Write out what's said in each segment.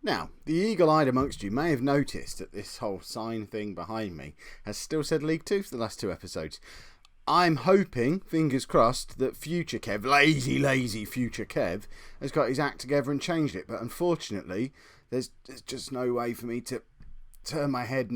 Now, the eagle-eyed amongst you may have noticed that this whole sign thing behind me has still said League 2 for the last two episodes. I'm hoping, fingers crossed, that future Kev, lazy future Kev, has got his act together and changed it. But unfortunately, there's just no way for me to turn my head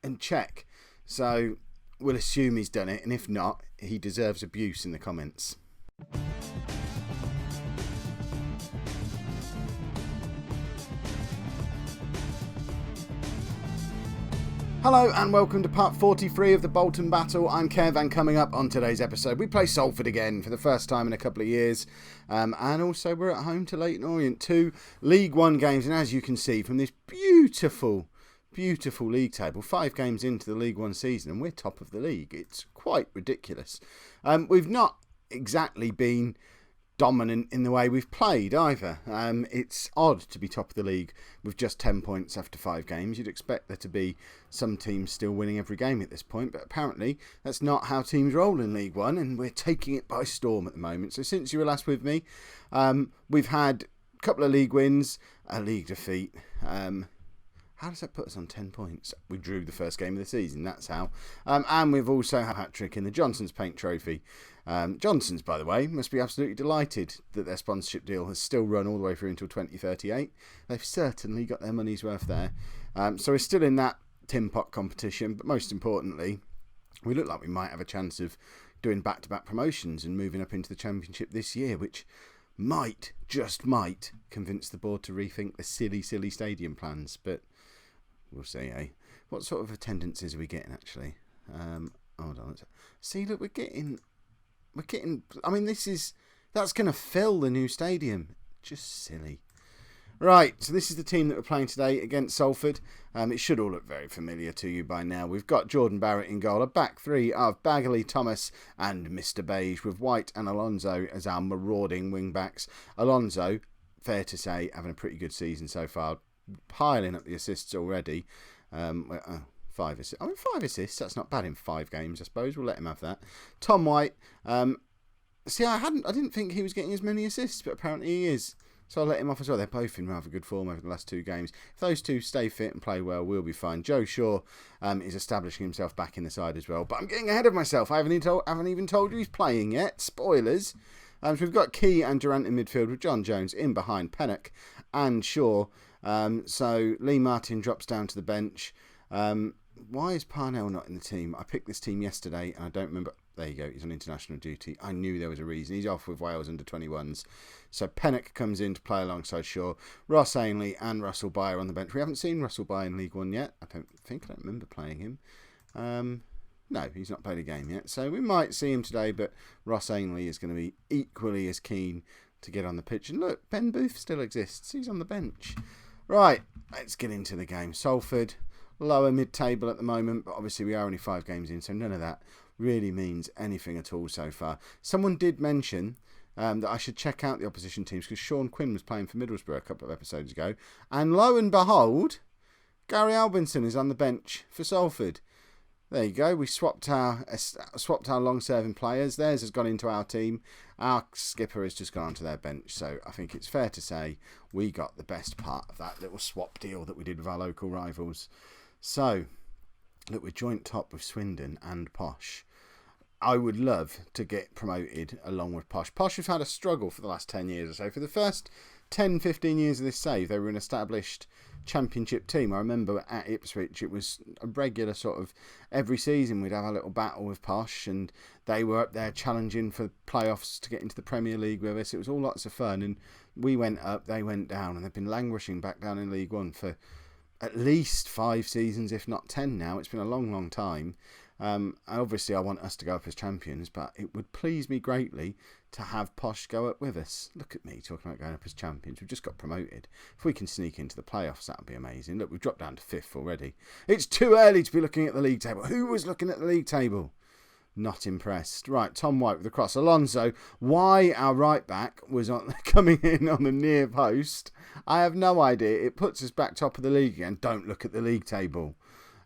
and check. So we'll assume he's done it, and if not, he deserves abuse in the comments. Hello and welcome to part 43 of the Bolton battle. I'm Kev, and coming up on today's episode we play Salford again for the first time in a couple of years, and also we're at home to Leyton Orient, two League One games, and as you can see from this beautiful league table, 5 games into the League One season and we're top of the league. It's quite ridiculous. We've not exactly been dominant in the way we've played either. It's odd to be top of the league with just 10 points after 5 games. You'd expect there to be some teams still winning every game at this point, but apparently that's not how teams roll in League One, and we're taking it by storm at the moment. So since you were last with me, we've had a couple of league wins, a league defeat. How does that put us on 10 points? We drew the first game of the season, that's how. And we've also had a hat-trick in the Johnson's Paint Trophy. Johnson's, by the way, must be absolutely delighted that their sponsorship deal has still run all the way through until 2038. They've certainly got their money's worth there. So we're still in that tin pot competition, but most importantly, we look like we might have a chance of doing back-to-back promotions and moving up into the Championship this year, which just might, convince the board to rethink the silly stadium plans, but we'll see, eh? What sort of attendances are we getting, actually? Hold on. See, look, we're getting. I mean, that's going to fill the new stadium. Just silly. Right, so this is the team that we're playing today against Salford. It should all look very familiar to you by now. We've got Jordan Barrett in goal, a back three of Bagley, Thomas and Mr. Beige, with White and Alonso as our marauding wing-backs. Alonso, fair to say, having a pretty good season so far, piling up the assists already. 5 assists. I mean, 5 assists, that's not bad in 5 games, I suppose. We'll let him have that. Tom White, see, I didn't think he was getting as many assists, but apparently he is. So I'll let him off as well. They're both in rather good form over the last 2 games. If those two stay fit and play well, we'll be fine. Joe Shaw is establishing himself back in the side as well. But I'm getting ahead of myself. I haven't even told you he's playing yet. Spoilers. So we've got Key and Durant in midfield with John Jones in behind Pennock and Shaw. So Lee Martin drops down to the bench. Why is Parnell not in the team? I picked this team yesterday and I don't remember. There you go, he's on international duty. I knew there was a reason. He's off with Wales under 21s. So Pennock comes in to play alongside Shaw. Ross Ainley and Russell Byer on the bench. We haven't seen Russell Byer in League One yet. I don't remember playing him. No, he's not played a game yet. So we might see him today, but Ross Ainley is going to be equally as keen to get on the pitch. And look, Ben Booth still exists. He's on the bench. Right, let's get into the game. Salford, lower mid-table at the moment, but obviously we are only 5 games in, so none of that really means anything at all so far. Someone did mention that I should check out the opposition teams because Sean Quinn was playing for Middlesbrough a couple of episodes ago, and lo and behold, Gary Albinson is on the bench for Salford. There you go. We swapped our long-serving players. Theirs has gone into our team. Our skipper has just gone onto their bench. So I think it's fair to say we got the best part of that little swap deal that we did with our local rivals. So, look, we're joint top with Swindon and Posh. I would love to get promoted along with Posh. Posh have had a struggle for the last 10 years or so. For the first 10, 15 years of this save, they were an established Championship team. I remember at Ipswich, it was a regular sort of every season we'd have a little battle with Posh, and they were up there challenging for playoffs to get into the Premier League with us. It was all lots of fun, and we went up, they went down, and they've been languishing back down in League One for at least 5 seasons, if not 10 now. It's been a long time. Obviously I want us to go up as champions, but it would please me greatly to have Posh go up with us. Look at me talking about going up as champions. We've just got promoted. If we can sneak into the playoffs, that would be amazing. Look, we've dropped down to 5th already. It's too early to be looking at the league table. Who was looking at the league table? Not impressed. Right, Tom White with the cross. Alonso, why our right back was coming in on the near post, I have no idea. It puts us back top of the league again. Don't look at the league table.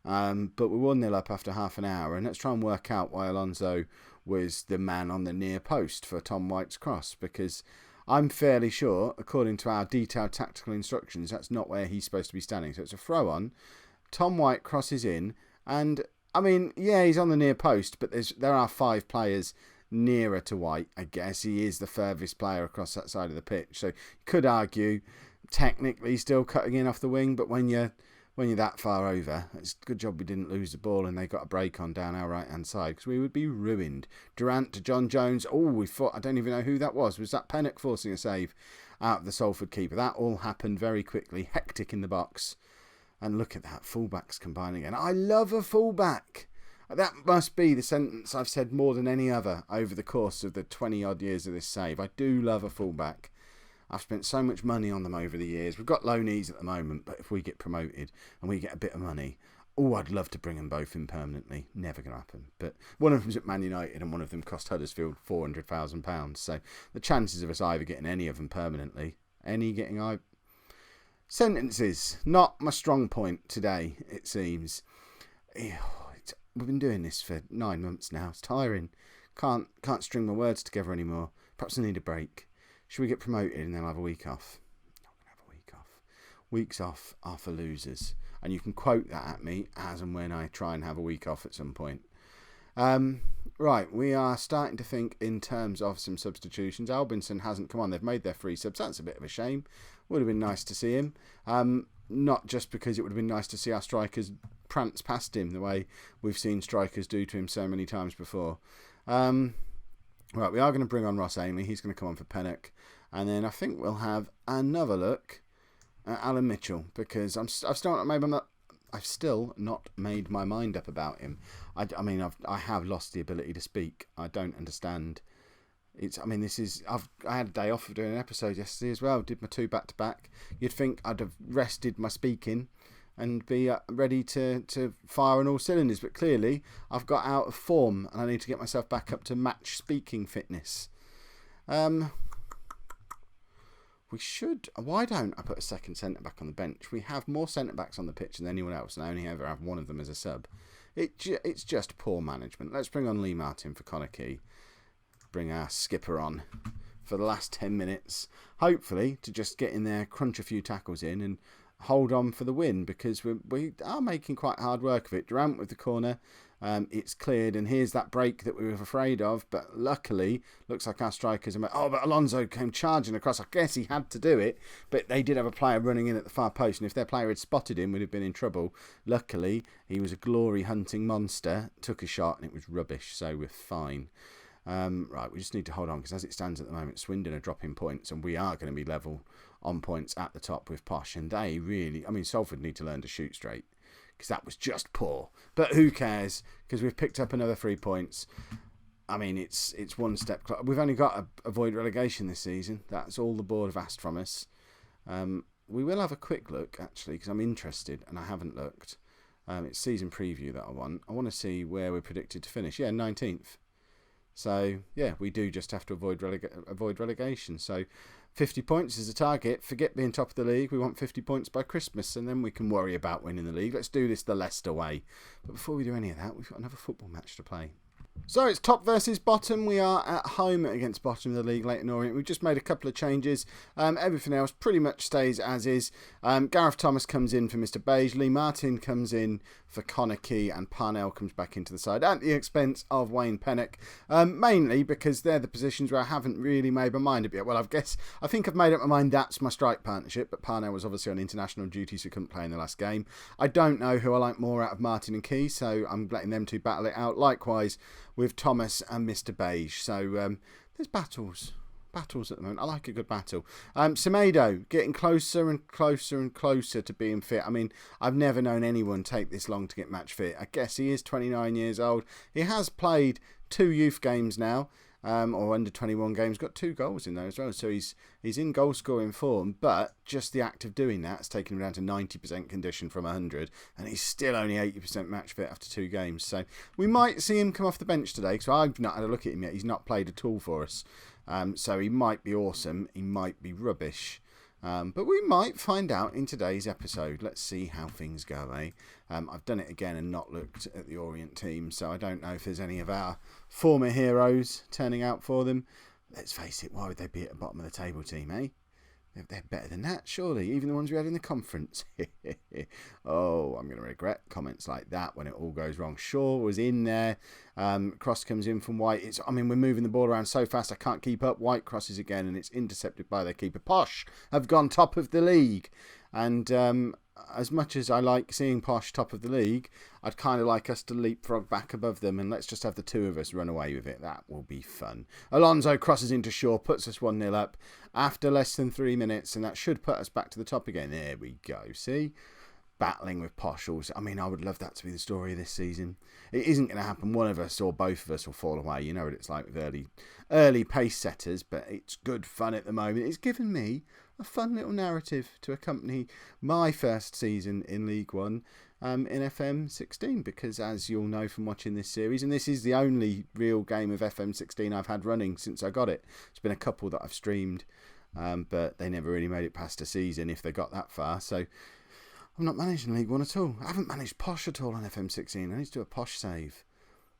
But we're 1-0 up after half an hour, and let's try and work out why Alonso was the man on the near post for Tom White's cross, because I'm fairly sure, according to our detailed tactical instructions, that's not where he's supposed to be standing. So it's a throw on. Tom White crosses in, and I mean, yeah, he's on the near post, but there are 5 players nearer to White. I guess he is the furthest player across that side of the pitch. So you could argue, technically, still cutting in off the wing, but when you're that far over, it's a good job we didn't lose the ball and they got a break on down our right-hand side, because we would be ruined. Durant to John Jones. Oh, we thought, I don't even know who that was. Was that Pennock forcing a save out of the Salford keeper? That all happened very quickly. Hectic in the box. And look at that, fullbacks combining again. I love a fullback. That must be the sentence I've said more than any other over the course of the 20-odd years of this save. I do love a fullback. I've spent so much money on them over the years. We've got low knees at the moment, but if we get promoted and we get a bit of money, I'd love to bring them both in permanently. Never going to happen. But one of them's at Man United and one of them cost Huddersfield £400,000. So the chances of us either getting any of them permanently, sentences, not my strong point today, it seems. We've been doing this for 9 months now. It's tiring. Can't string my words together anymore. Perhaps I need a break. Should we get promoted and then I'll have a week off? I'm going to have a week off. Weeks off are for losers. And you can quote that at me as and when I try and have a week off at some point. Right, we are starting to think in terms of some substitutions. Albinson hasn't come on. They've made their 3 subs. That's a bit of a shame. Would have been nice to see him. Not just because it would have been nice to see our strikers prance past him the way we've seen strikers do to him so many times before. Right, we are going to bring on Ross Ainley. He's going to come on for Pennock. And then I think we'll have another look at Alan Mitchell, because I've still not made my mind up about him. I have lost the ability to speak. I don't understand. I had a day off of doing an episode yesterday as well. Did my 2 back-to-back. You'd think I'd have rested my speaking and be ready to fire on all cylinders, but clearly I've got out of form and I need to get myself back up to match speaking fitness. We should. Why don't I put a second centre-back on the bench? We have more centre-backs on the pitch than anyone else, and I only ever have one of them as a sub. It's just poor management. Let's bring on Lee Martin for Connor Key. Bring our skipper on for the last 10 minutes, hopefully to just get in there, crunch a few tackles in and hold on for the win, because we are making quite hard work of it. Durant with the corner, it's cleared, and here's that break that we were afraid of, but luckily looks like our strikers are... but Alonso came charging across. I guess he had to do it, but they did have a player running in at the far post, and if their player had spotted him, we'd have been in trouble. Luckily, he was a glory hunting monster, took a shot, and it was rubbish, so we're fine. Right, we just need to hold on, because as it stands at the moment, Swindon are dropping points, and we are going to be level on points at the top with Posh, and they really... Salford need to learn to shoot straight, because that was just poor. But who cares, because we've picked up another 3 points. It's one step... We've only got to avoid relegation this season. That's all the board have asked from us. We will have a quick look, actually, because I'm interested, and I haven't looked. It's season preview that I want. I want to see where we're predicted to finish. Yeah, 19th. So, yeah, we do just have to avoid relegation. So, 50 points is the target. Forget being top of the league. We want 50 points by Christmas, and then we can worry about winning the league. Let's do this the Leicester way. But before we do any of that, we've got another football match to play. So it's top versus bottom. We are at home against bottom of the league, Leyton Orient. We've just made a couple of changes. Everything else pretty much stays as is. Gareth Thomas comes in for Mr. Beige. Lee Martin comes in for Connor Key, and Parnell comes back into the side at the expense of Wayne Pennock. Mainly because they're the positions where I haven't really made my mind up yet. Well, I think I've made up my mind that's my strike partnership, but Parnell was obviously on international duty, so couldn't play in the last game. I don't know who I like more out of Martin and Key, so I'm letting them two battle it out. Likewise with Thomas and Mr. Beige. So there's battles at the moment. I like a good battle. Semedo getting closer and closer and closer to being fit. I've never known anyone take this long to get match fit. I guess he is 29 years old. He has played 2 youth games now, or under 21 games. Got 2 goals in there as well. So he's in goal scoring form, but just the act of doing that has taken him down to 90% condition from 100, and he's still only 80% match fit after 2 games. So we might see him come off the bench today, because I've not had a look at him yet. He's not played at all for us. So he might be awesome, he might be rubbish, but we might find out in today's episode. Let's see how things go, eh? I've done it again and not looked at the Orient team, so I don't know if there's any of our former heroes turning out for them, let's face it, why would they be at the bottom of the table team, eh? They're better than that, surely, even the ones we had in the conference. Oh, I'm going to regret comments like that when it all goes wrong. Shaw was in there. Cross comes in from White. We're moving the ball around so fast I can't keep up. White crosses again and it's intercepted by their keeper. Posh have gone top of the league. And as much as I like seeing Posh top of the league, I'd kind of like us to leapfrog back above them and let's just have the two of us run away with it. That will be fun. Alonso crosses into Shaw, puts us 1-0 up after less than 3 minutes, and that should put us back to the top again. There we go. See? Battling with Posh also. I would love that to be the story of this season. It isn't going to happen. One of us or both of us will fall away. You know what it's like with early pace setters, but it's good fun at the moment. It's given me a fun little narrative to accompany my first season in League One in FM16, because as you'll know from watching this series, and this is the only real game of FM16 I've had running since I got it. It's been a couple that I've streamed, but they never really made it past a season if they got that far. So I'm not managing League One at all. I haven't managed Posh at all on FM16. I need to do a Posh save.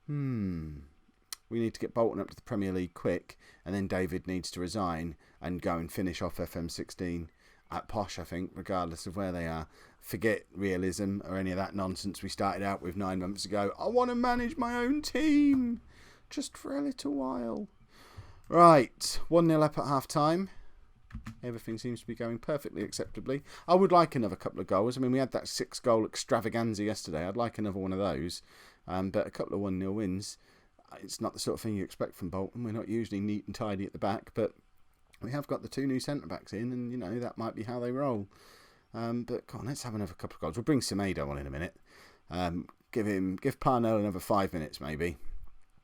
We need to get Bolton up to the Premier League quick, and then David needs to resign and go and finish off FM16 at Posh, I think, regardless of where they are. Forget realism or any of that nonsense we started out with 9 months ago. I want to manage my own team, just for a little while. Right, 1-0 up at half-time. Everything seems to be going perfectly acceptably. I would like another couple of goals. We had that 6-goal extravaganza yesterday. I'd like another one of those. But a couple of 1-0 wins, it's not the sort of thing you expect from Bolton. We're not usually neat and tidy at the back, but we have got the 2 new centre-backs in, and, that might be how they roll. But come on, let's have another couple of goals. We'll bring Semedo on in a minute. Give Parnell another 5 minutes, maybe.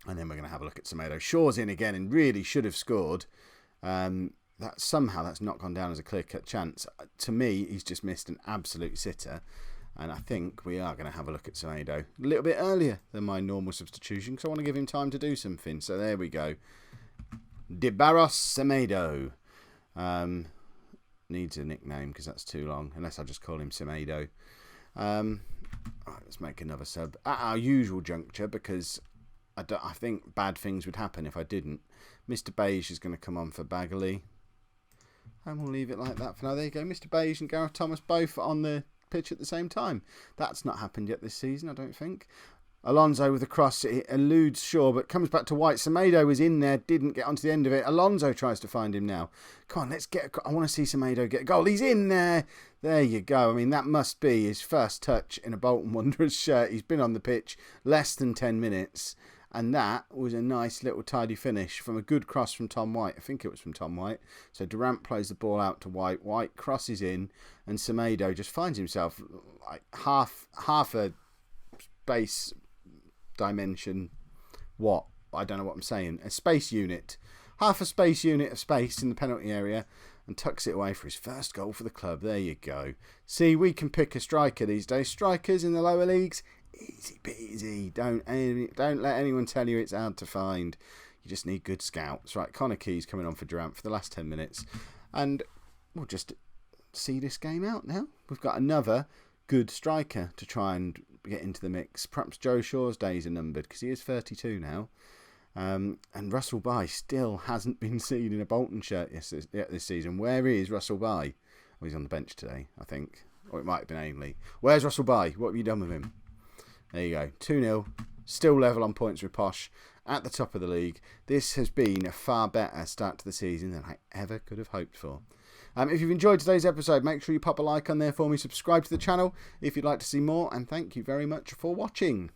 And then we're going to have a look at Semedo. Shaw's in again and really should have scored. That's not gone down as a clear-cut chance. To me, he's just missed an absolute sitter. And I think we are going to have a look at Semedo a little bit earlier than my normal substitution, because I want to give him time to do something. So there we go. De Barros Semedo. Needs a nickname because that's too long, unless I just call him Semedo. Right, let's make another sub at our usual juncture, because I think bad things would happen if I didn't. Mr. Beige is going to come on for Bagley. And we'll leave it like that for now. There you go. Mr. Beige and Gareth Thomas both on the pitch at the same time. That's not happened yet this season, I don't think. Alonso with a cross. It eludes Shaw, but comes back to White. Semedo was in there, didn't get onto the end of it. Alonso tries to find him now. Come on, I want to see Semedo get a goal. He's in there. There you go. That must be his first touch in a Bolton Wanderers shirt. He's been on the pitch less than 10 minutes. And that was a nice little tidy finish from a good cross from Tom White. I think it was from Tom White. So Durant plays the ball out to White. White crosses in, and Semedo just finds himself like half a space dimension. What? I don't know what I'm saying. A space unit. Half a space unit of space in the penalty area, and tucks it away for his first goal for the club. There you go. See, we can pick a striker these days. Strikers in the lower leagues, easy peasy. Don't let anyone tell you it's hard to find. You just need good scouts. Right, Connor Key's coming on for Durant for the last 10 minutes. And we'll just see this game out now. We've got another good striker to try and get into the mix. Perhaps Joe Shaw's days are numbered, because he is 32 now. And Russell Bye still hasn't been seen in a Bolton shirt yet this season. Where is Russell Bye? Oh, he's on the bench today, I think. Or it might have been Ainley. Where's Russell Bye? What have you done with him? There you go. 2-0. Still level on points with Posh at the top of the league. This has been a far better start to the season than I ever could have hoped for. If you've enjoyed today's episode, make sure you pop a like on there for me. Subscribe to the channel if you'd like to see more. And thank you very much for watching.